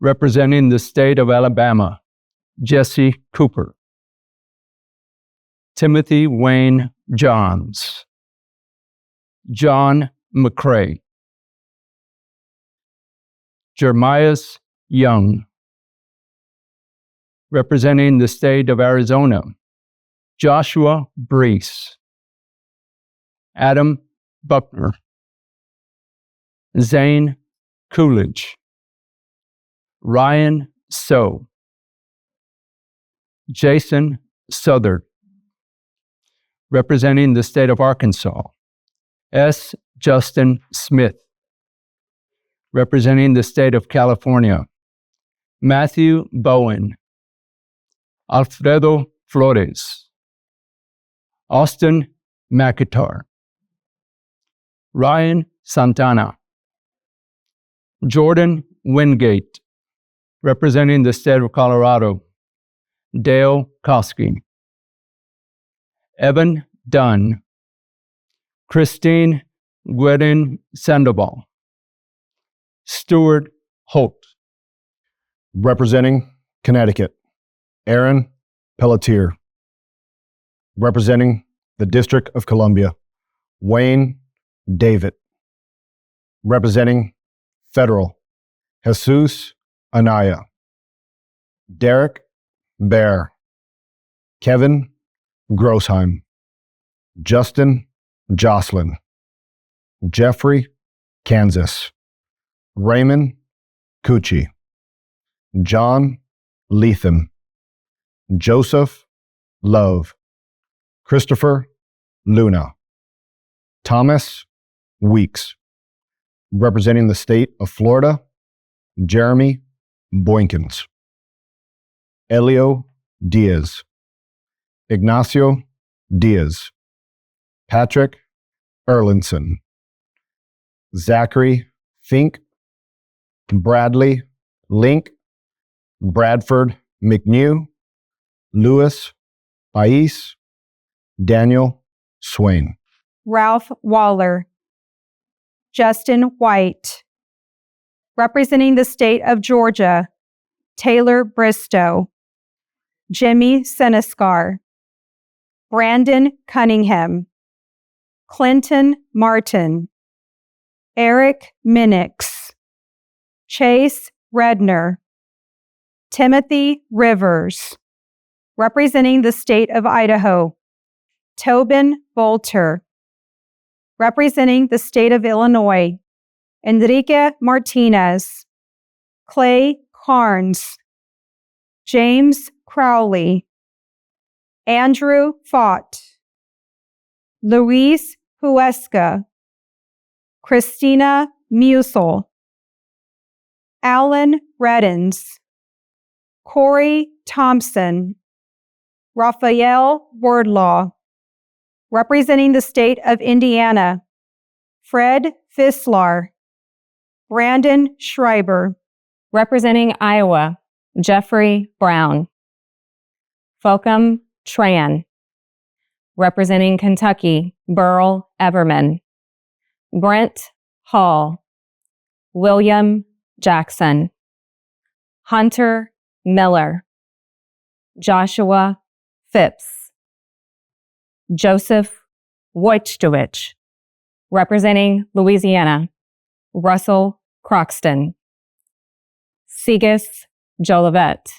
Representing the state of Alabama, Jesse Cooper. Timothy Wayne Johns. John McCrae. Jeremias Young. Representing the state of Arizona, Joshua Brees. Adam Buckner. Zane Coolidge. Ryan So. Jason Southard. Representing the state of Arkansas, S. Justin Smith. Representing the state of California, Matthew Bowen. Alfredo Flores. Austin McIntyre. Ryan Santana. Jordan Wingate. Representing the state of Colorado, Dale Koski. Evan Dunn. Christine Guerin Sandoval. Stuart Holt. Representing Connecticut, Aaron Pelletier. Representing the District of Columbia, Wayne David. Representing Federal, Jesus Anaya. Derek Bear. Kevin Grossheim. Justin Jocelyn. Jeffrey Kansas. Raymond Cucci. John Lethem. Joseph Love. Christopher Luna. Thomas Weeks. Representing the state of Florida, Jeremy Boykins. Elio Diaz. Ignacio Diaz. Patrick Erlinson. Zachary Fink. Bradley Link. Bradford McNew. Louis Pais. Daniel Swain. Ralph Waller. Justin White. Representing the state of Georgia, Taylor Bristow. Jimmy Senescar. Brandon Cunningham. Clinton Martin. Eric Minix. Chase Redner. Timothy Rivers. Representing the state of Idaho, Tobin Bolter. Representing the state of Illinois, Enrique Martinez. Clay Carnes. James Crowley. Andrew Fott. Luis Huesca. Christina Musel. Alan Reddens. Corey Thompson. Raphael Wordlaw. Representing the state of Indiana, Fred Fislar. Brandon Schreiber. Representing Iowa, Jeffrey Brown. Fulcum Tran. Representing Kentucky, Burl Everman. Brent Hall. William Jackson. Hunter Miller. Joshua Phipps. Joseph Wojtowicz. Representing Louisiana, Russell Croxton. Segus Jolivet.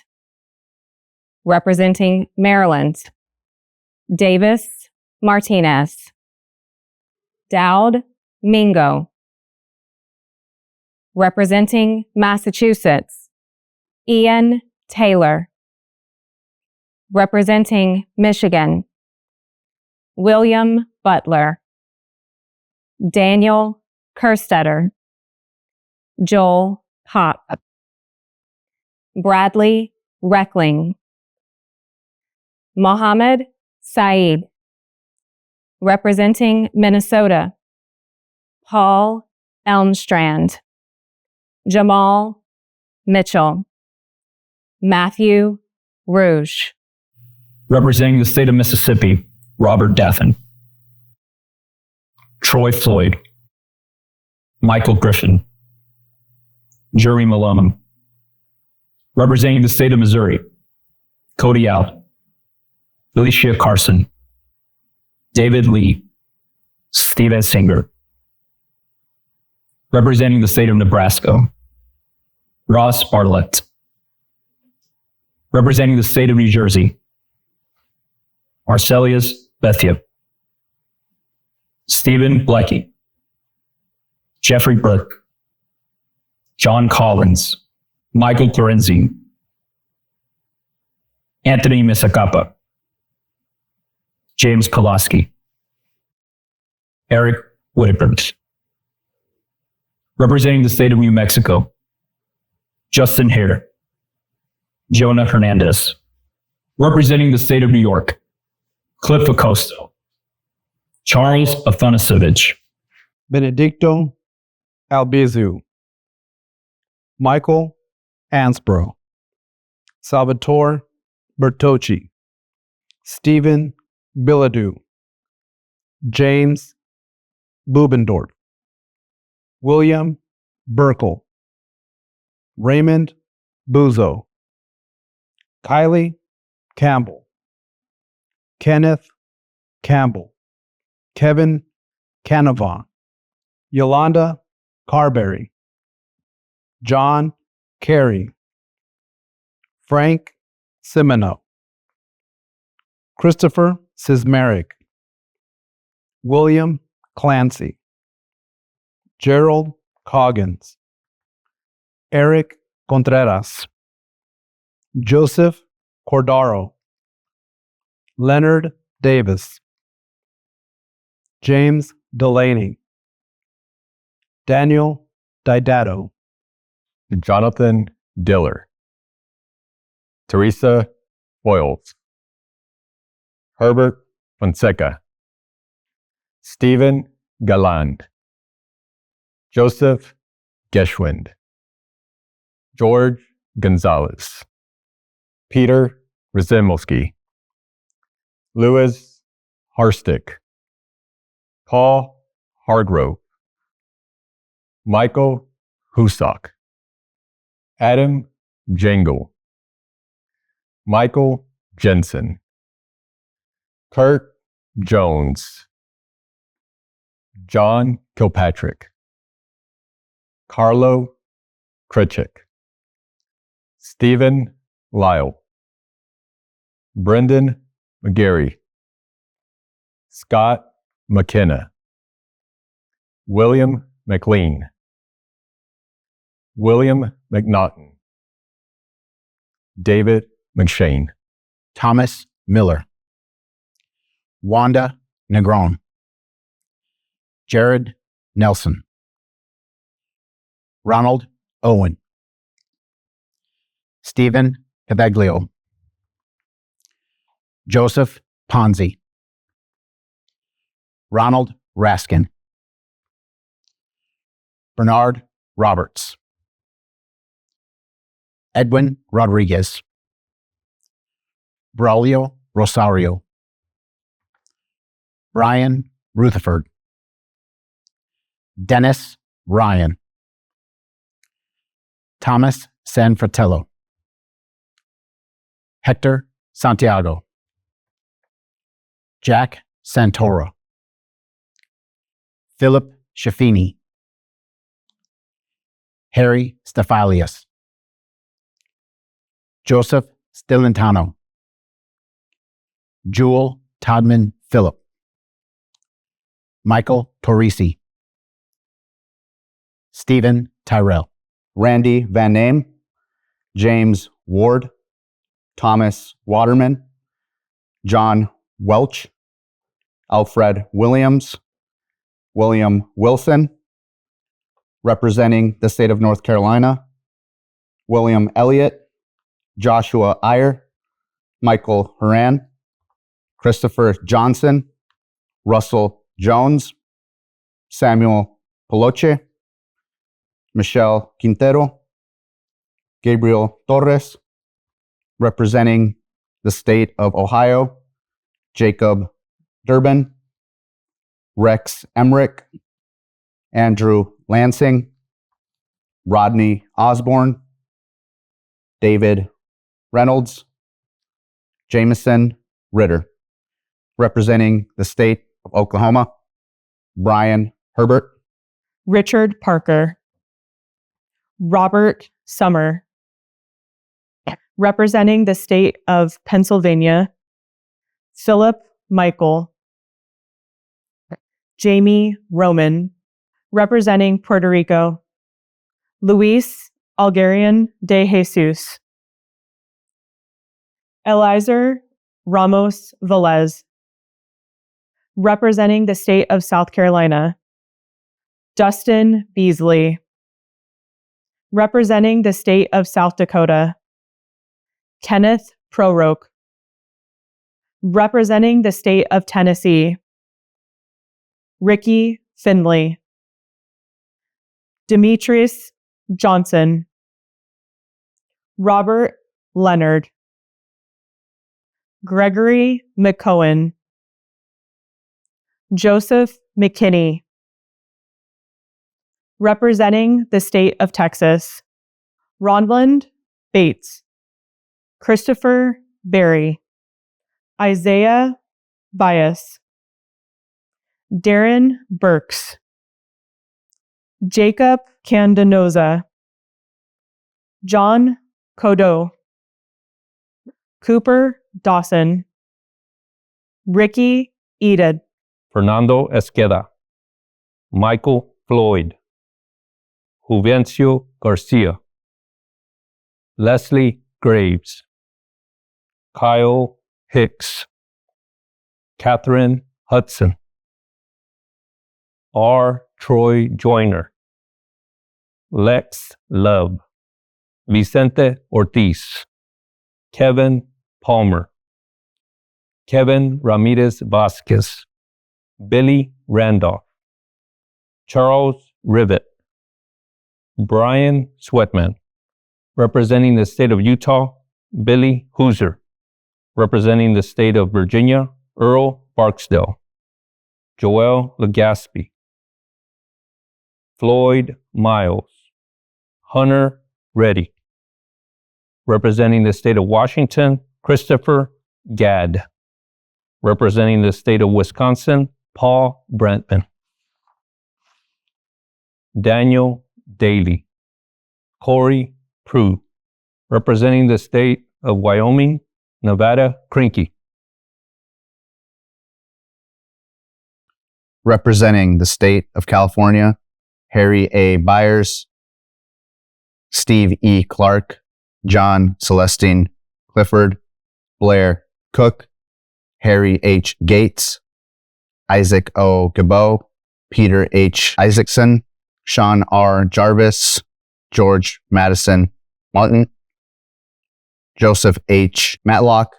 Representing Maryland, Davis Martinez. Dowd Mingo. Representing Massachusetts, Ian Taylor. Representing Michigan, William Butler. Daniel Kerstetter. Joel Pop. Bradley Reckling. Mohammed Saeed. Representing Minnesota, Paul Elmstrand. Jamal Mitchell. Matthew Rouge. Representing the state of Mississippi, Robert Daffin. Troy Floyd. Michael Griffin. Jerry Malone. Representing the state of Missouri, Cody Out. Alicia Carson. David Lee. Steve Singer. Representing the state of Nebraska, Ross Bartlett. Representing the state of New Jersey, Arcelius Bethia. Stephen Blecky. Jeffrey Burke. John Collins. Michael Florenzi. Anthony Misakapa. James Pulaski. Eric Whitaker. Representing the state of New Mexico, Justin Hare. Jonah Hernandez. Representing the state of New York, Cliff Acosto. Charles Afanasovich. Benedicto Albizu. Michael Ansbro. Salvatore Bertocci. Stephen Bilodeau. James Bubendorf. William Burkle. Raymond Buzo. Kylie Campbell. Kenneth Campbell. Kevin Canova. Yolanda Carberry. John Carey. Frank Simino. Christopher Sismaric. William Clancy. Gerald Coggins. Eric Contreras. Joseph Cordaro. Leonard Davis. James Delaney. Daniel Didato. Jonathan Diller. Teresa Boyles. Herbert Fonseca. Stephen Galland. Joseph Geschwind. George Gonzalez. Peter Razimowski. Louis Harstick. Paul Hargrove. Michael Husak. Adam Jangle. Michael Jensen. Kurt Jones. John Kilpatrick. Carlo Kritchik. Stephen Lyle. Brendan McGarry. Scott McKenna. William McLean. William McNaughton. David McShane. Thomas Miller. Wanda Negron. Jared Nelson. Ronald Owen. Stephen Cavaglio. Joseph Ponzi. Ronald Raskin. Bernard Roberts. Edwin Rodriguez. Braulio Rosario. Brian Rutherford. Dennis Ryan. Thomas Sanfratello. Hector Santiago. Jack Santoro. Philip Shafini. Harry Stafalius. Joseph Stilintano. Jewel Todman Phillip. Michael Torrisi. Stephen Tyrell. Randy Van Name, James Ward, Thomas Waterman, John Welch, Alfred Williams, William Wilson, representing the state of North Carolina, William Elliott, Joshua Iyer, Michael Horan, Christopher Johnson, Russell Jones, Samuel Peloche, Michelle Quintero, Gabriel Torres, representing the state of Ohio, Jacob Durbin, Rex Emmerich, Andrew Lansing, Rodney Osborne, David Reynolds, Jameson Ritter, representing the state of Oklahoma, Brian Herbert, Richard Parker. Robert Summer. Representing the state of Pennsylvania, Philip Michael. Jamie Roman. Representing Puerto Rico, Luis Algarian de Jesus. Eliezer Ramos Velez. Representing the state of South Carolina, Dustin Beasley. Representing the state of South Dakota, Kenneth Proroke. Representing the state of Tennessee, Ricky Finley. Demetrius Johnson. Robert Leonard. Gregory McCohen. Joseph McKinney. Representing the state of Texas, Ronland Bates. Christopher Berry. Isaiah Bias. Darren Burks. Jacob Candanoza. John Codeau. Cooper Dawson. Ricky Edid. Fernando Esqueda, Michael Floyd, Juvencio Garcia, Leslie Graves, Kyle Hicks, Catherine Hudson, R. Troy Joyner, Lex Love, Vicente Ortiz, Kevin Palmer, Kevin Ramirez Vasquez, Billy Randolph, Charles Rivet, Brian Sweatman, representing the state of Utah, Billy Hooser, representing the state of Virginia, Earl Barksdale, Joel Legaspi, Floyd Miles, Hunter Reddy, representing the state of Washington, Christopher Gadd, representing the state of Wisconsin, Paul Brantman, Daniel Daly, Corey Prue, representing the state of Wyoming, Nevada Krinky, representing the state of California, Harry A. Byers, Steve E. Clark, John Celestine Clifford, Blair Cook, Harry H. Gates, Isaac O. Gabo, Peter H. Isaacson, Sean R. Jarvis, George Madison Martin, Joseph H. Matlock,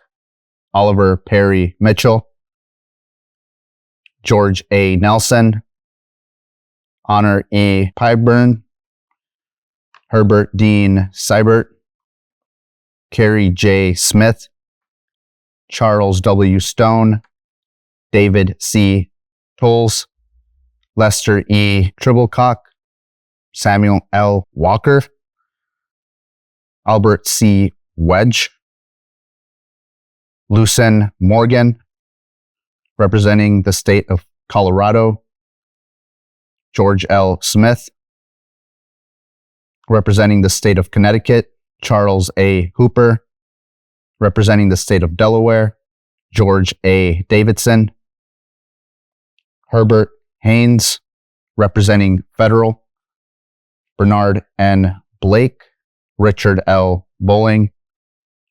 Oliver Perry Mitchell, George A. Nelson, Honor E. Pyburn, Herbert Dean Seibert, Carrie J. Smith, Charles W. Stone, David C. Tolles, Lester E. Tribblecock, Samuel L. Walker, Albert C. Wedge, Lucen Morgan, representing the state of Colorado, George L. Smith, representing the state of Connecticut, Charles A. Hooper, representing the state of Delaware, George A. Davidson. Herbert Haynes, representing federal, Bernard N. Blake, Richard L. Bowling,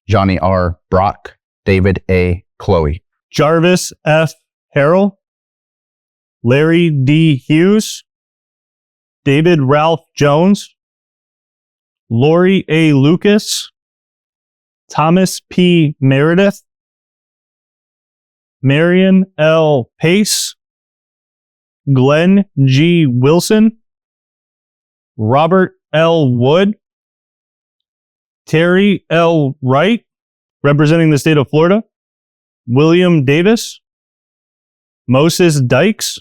Johnny R. Brock, David A. Chloe. Jarvis F. Harrell, Larry D. Hughes, David Ralph Jones, Lori A. Lucas, Thomas P. Meredith, Marion L. Pace, Glenn G. Wilson, Robert L. Wood, Terry L. Wright, representing the state of Florida, William Davis, Moses Dykes,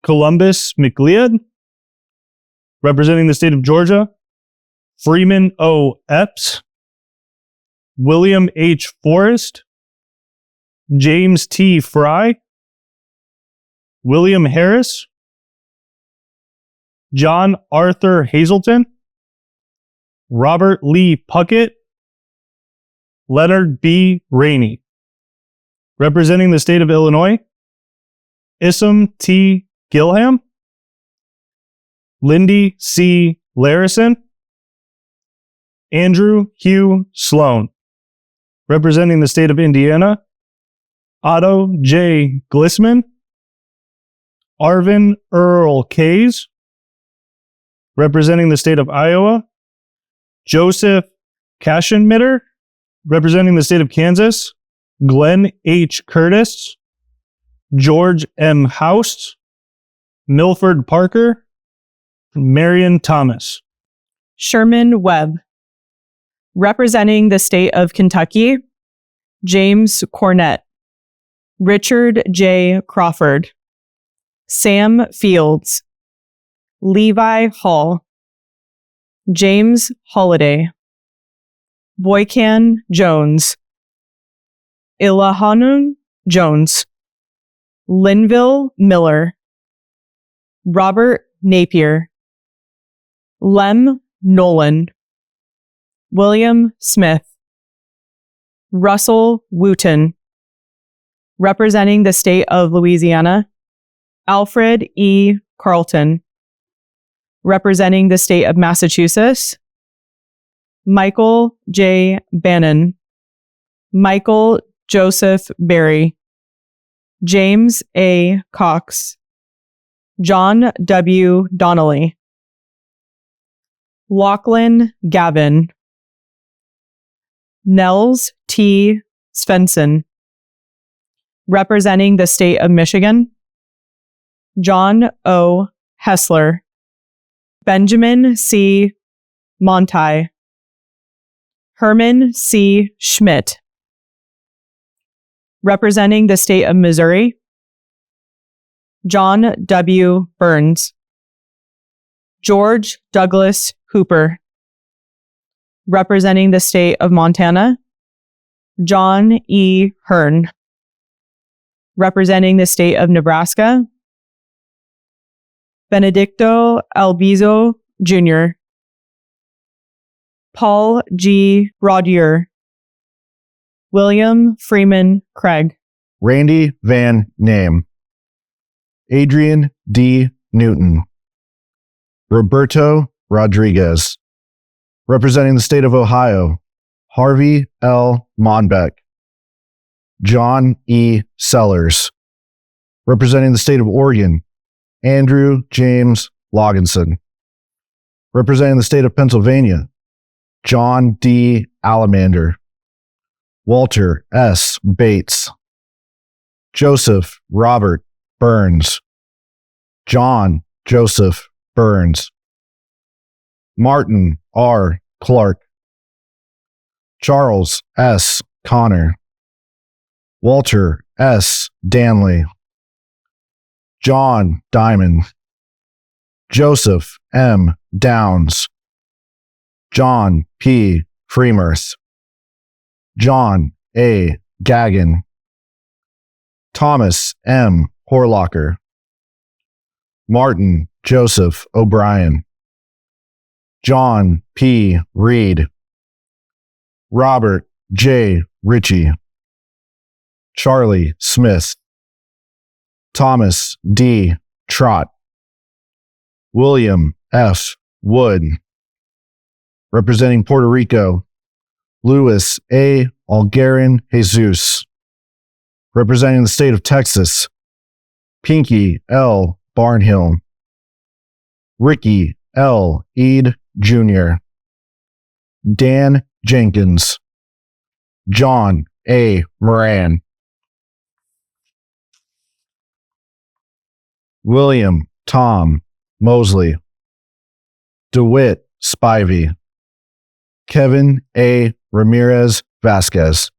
Columbus McLeod, representing the state of Georgia, Freeman O. Epps, William H. Forrest, James T. Fry, William Harris, John Arthur Hazelton, Robert Lee Puckett, Leonard B. Rainey. Representing the state of Illinois, Issam T. Gilham, Lindy C. Larison, Andrew Hugh Sloan. Representing the state of Indiana, Otto J. Glissman, Arvin Earl Kays. Representing the state of Iowa, Joseph Kashenmitter. Representing the state of Kansas, Glenn H. Curtis, George M. House, Milford Parker, Marion Thomas. Sherman Webb. Representing the state of Kentucky, James Cornett, Richard J. Crawford, Sam Fields, Levi Hall, James Holliday, Boykan Jones, Ilahanun Jones, Linville Miller, Robert Napier, Lem Nolan, William Smith, Russell Wooten. Representing the state of Louisiana, Alfred E. Carlton. Representing the state of Massachusetts, Michael J. Bannon, Michael Joseph Berry, James A. Cox, John W. Donnelly, Lachlan Gavin, Nels T. Svensson. Representing the state of Michigan, John O. Hessler, Benjamin C. Monti, Herman C. Schmidt. Representing the state of Missouri, John W. Burns, George Douglas Hooper. Representing the state of Montana, John E. Hearn. Representing the state of Nebraska, Benedicto Albizo Jr., Paul G. Rodier, William Freeman Craig, Randy Van Name, Adrian D. Newton, Roberto Rodriguez. Representing the state of Ohio, Harvey L. Monbeck, John E. Sellers. Representing the state of Oregon, Andrew James Logginson. Representing the state of Pennsylvania, John D. Alamander, Walter S. Bates, Joseph Robert Burns, John Joseph Burns, Martin R. Clark, Charles S. Connor, Walter S. Danley, John Diamond, Joseph M. Downs, John P. Freemirth, John A. Gagin, Thomas M. Horlocker, Martin Joseph O'Brien, John P. Reed, Robert J. Ritchie, Charlie Smith, Thomas D. Trott, William F. Wood. Representing Puerto Rico, Luis A. Algarin Jesus. Representing the state of Texas, Pinky L. Barnhill, Ricky L. Eade Jr., Dan Jenkins, John A. Moran, William Tom Mosley, DeWitt Spivey, Kevin A. Ramirez Vasquez.